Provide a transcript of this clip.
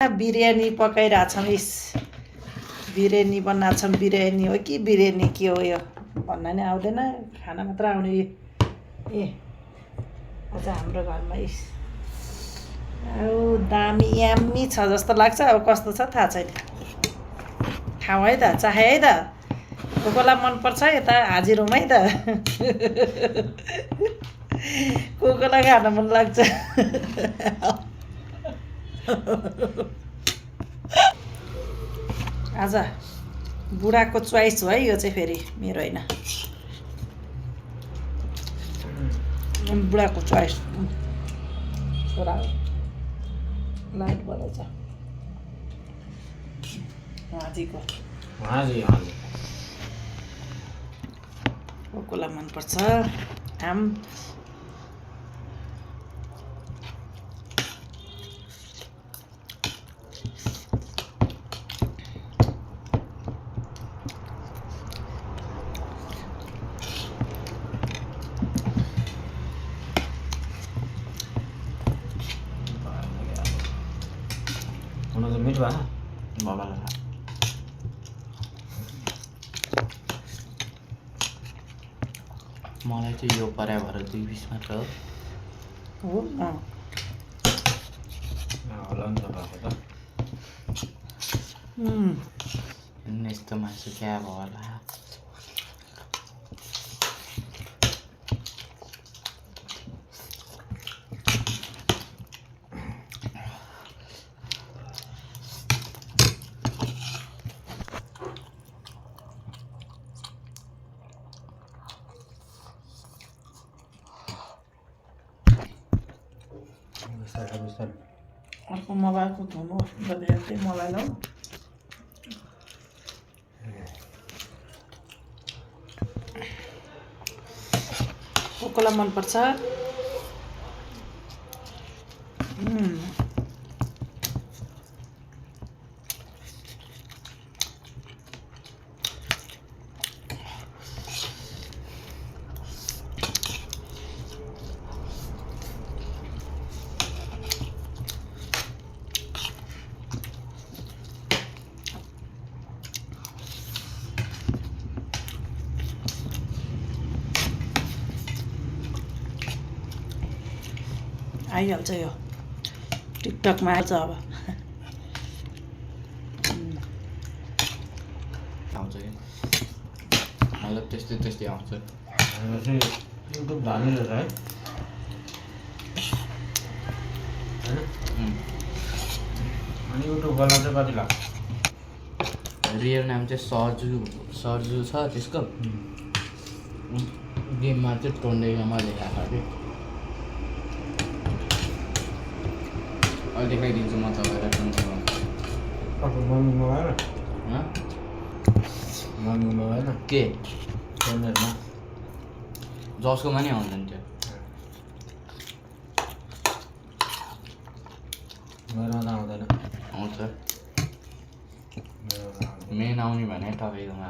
बिरयानी पकाइरहेछौँ। इस बिरयानी बनाउँछौँ। बिरयानी हो कि बिरयानी के हो यो भन्न नि आउँदैन, खाना मात्र आउने। ए आज हाम्रो घरमा इस दामी यामी छ जस्तो लाग्छ। अब कस्तो छ थाहा छैन। खाउँ है त, चाहे है त। कोकोलाई मनपर्छ यता हाजिर हौँ है त। कोकोलाई खान मन लाग्छ। आज बुढाको चोइस हो है यो चाहिँ, फेरि मेरो होइन। बुढाको चोइस। छोरा लाइट बलेछ हाजीको। कोकोलाई मनपर्छ आम। मिठो भएन बाबालाई मलाई चाहिँ यो पर्या भएर 2 पिस मात्र हो। होला नि त भएको त। यस्तो मासु क्या भयो होला। अर्को मोबाइलको धुनु गरेर चाहिँ मलाई लाऊ। कोकोलाई मनपर्छ। आइहाल्छ यो टिकटकमा आउँछ अब। आउँछ कि मतलब त्यस्तै आउँछ। युट्युब धानी रहेछ है। अनि युट्युब खोल्न चाहिँ कति लाग्छ? रियल नाम चाहिँ सर्जु छ त्यसको। गेममा चाहिँ टोन्डेगामा देखाएको कि। अहिले देखाइदिन्छु म तपाईँलाई टोन्डेगामा। मर्निङ भएन के टोन्डेरमा जसकोमा नि आउँदैन त्यो। मेरोमा त आउँदैन। आउँछ मेन आउने भने तपाईँकोमा।